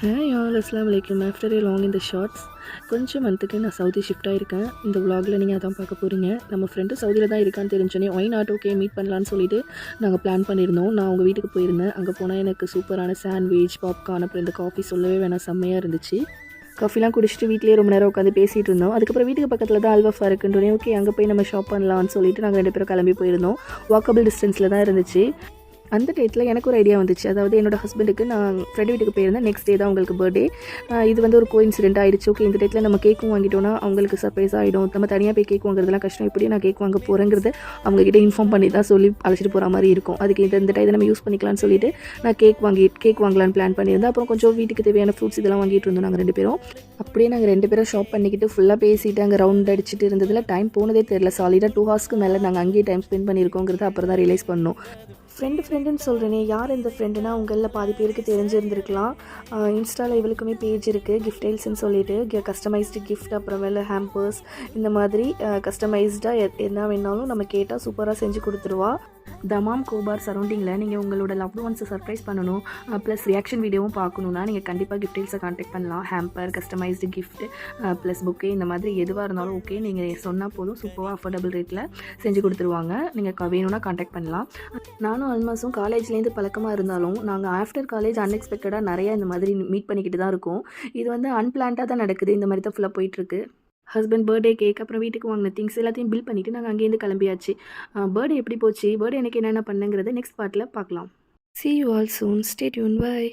Hi all அஸ்லாம் வலைக்கம். After a long இந்த ஷார்ட்ஸ் கொஞ்சம் மந்த்துக்கு நான் சவுதி ஷிஃப்ட் ஆகிருக்கேன். இந்த vlogல நீங்கள் அதான் பார்க்க போகிறீங்க. நம்ம ஃப்ரெண்டு சவுதியில் தான் இருக்கான்னு தெரிஞ்சோன்னே ஒய் நாட் ஓகே மீட் பண்ணலான்னு சொல்லிட்டு நாங்கள் பிளான் பண்ணியிருந்தோம். நான் அவங்க வீட்டுக்கு போயிருந்தேன். அங்கே போனால் எனக்கு சூப்பரான சாண்ட்விச், பாப்கார்ன், அப்புறம் இந்த காஃபி சொல்லவே வேணாம், செம்மையாக இருந்துச்சு. காஃபிலாம் குடிச்சிட்டு வீட்டிலேயே ரொம்ப நேரம் உட்காந்து பேசிகிட்டு இருந்தோம். அதுக்கப்புறம் வீட்டுக்கு பக்கத்தில் தான் அல்வஃபா இருக்குன்றோன்னே ஓகே அங்கே போய் நம்ம ஷாப் பண்ணலான்னு சொல்லிட்டு நாங்கள் 2 பேரும் கிளம்பி போயிருந்தோம். வாக்கபிள் டிஸ்டன்ஸில் தான் இருந்துச்சு. அந்த டேட்டில் எனக்கு ஒரு ஐடியா வந்துச்சு. அதாவது என்னோட ஹஸ்பண்டுக்கு நான் ஃப்ரெண்டு வீட்டுக்கு போயிருந்தேன். நெக்ஸ்ட் டே தான் அவங்களுக்கு பர்த்டே. இது வந்து ஒரு கோஇன்சிடென்ட் ஆகிடுச்சு. ஓகே இந்த டேட்டில் நம்ம கேக்கும் வாங்கிட்டோன்னா அவங்களுக்கு சர்ப்ரைஸ் ஆகிடும். நம்ம தனியாக போய் கேக் வாங்குறதுலாம் கஷ்டம். இப்படி நான் கேக் வாங்க போகிறேங்கிறத அவங்ககிட்ட இன்ஃபார்ம் பண்ணி தான் சொல்லி அழைச்சிட்டு போகிற மாதிரி இருக்கும். அதுக்கு இந்த டைத்தை நம்ம யூஸ் பண்ணிக்கலாம்னு சொல்லிட்டு நான் கேக் வாங்கலான்னு பிளான் பண்ணியிருந்தேன். அப்புறம் கொஞ்சம் வீட்டுக்கு தேவையான ஃப்ரூட்ஸ் இதெல்லாம் வாங்கிட்டு இருந்தோம் நாங்கள் 2 பேரும். அப்படியே நாங்கள் 2 பேரும் ஷாப் பண்ணிக்கிட்டு ஃபுல்லாக பேசிட்டு அங்கே ரவுண்ட் அடிச்சுட்டு இருந்ததில் டைம் போனதே தெரியல. சாலிடாக 2 ஹவர்ஸ்க்கு மேலே நாங்கள் அங்கேயே டைம் ஸ்பெண்ட் பண்ணியிருக்கோங்கிறத அப்புறம் தான் ரியலைஸ் பண்ணோம். ஃப்ரெண்டுன்னு சொல்கிறேனே, யார் இந்த ஃப்ரெண்டுனா உங்களில் பாதி பேருக்கு தெரிஞ்சிருந்துருக்கலாம். இன்ஸ்டாவில் இவளுக்குமே பேஜ் இருக்குது, கிஃப்டைல்ஸ்ன்னு சொல்லிட்டு கஸ்டமைஸ்டு கிஃப்ட், அப்புறமேல ஹேம்பர்ஸ், இந்த மாதிரி கஸ்டமைஸ்டாக என்ன வேணாலும் நம்ம கேட்டால் சூப்பராக செஞ்சு கொடுத்துருவா. தமாம் கோபார் சரௌண்டிங்கில் நீங்கள் உங்களோட லவ்ட் ஒன்ஸை சர்ப்ரைஸ் பண்ணணும், ப்ளஸ் ரியாக்ஷன் வீடியோவும் பார்க்கணுன்னா நீங்கள் கண்டிப்பாக கிஃப்டைல்ஸை கான்டாக்ட் பண்ணலாம். ஹேம்பர், கஸ்டமைஸ்டு கிஃப்ட், ப்ளஸ் புக்கே, இந்த மாதிரி எதுவாக இருந்தாலும் ஓகே நீங்கள் சொன்னால் போதும், சூப்பராக அஃபோர்டபுள் ரேட்டில் செஞ்சு கொடுத்துருவாங்க. நீங்கள் வேணும்னா கான்டாக்ட் பண்ணலாம். நானும் ஆல்மோஸ்டும் காலேஜ்லேருந்து பழக்கமாக இருந்தாலும் நாங்கள் ஆஃப்டர் காலேஜ் அன்எக்ஸ்பெக்டடாக நிறையா இந்த மாதிரி மீட் பண்ணிக்கிட்டு தான் இருக்கோம். இது வந்து அன்பிளான்டாக தான் நடக்குது. இந்த மாதிரி தான் ஃபுல்லாக போயிட்டுருக்கு. ஹஸ்பண்ட் பர்த்டே கேக், அப்புறம் வீட்டுக்கு வாங்கின திங்ஸ் எல்லாத்தையும் பில் பண்ணிவிட்டு நாங்கள் அங்கேருந்து கிளம்பியாச்சு. பர்த்டே எப்படி போச்சு, பர்த்டே எனக்கு என்னென்ன பண்ணுங்கிறத நெக்ஸ்ட் பார்ட்டில் பார்க்கலாம். See you all soon. Stay tuned. Bye.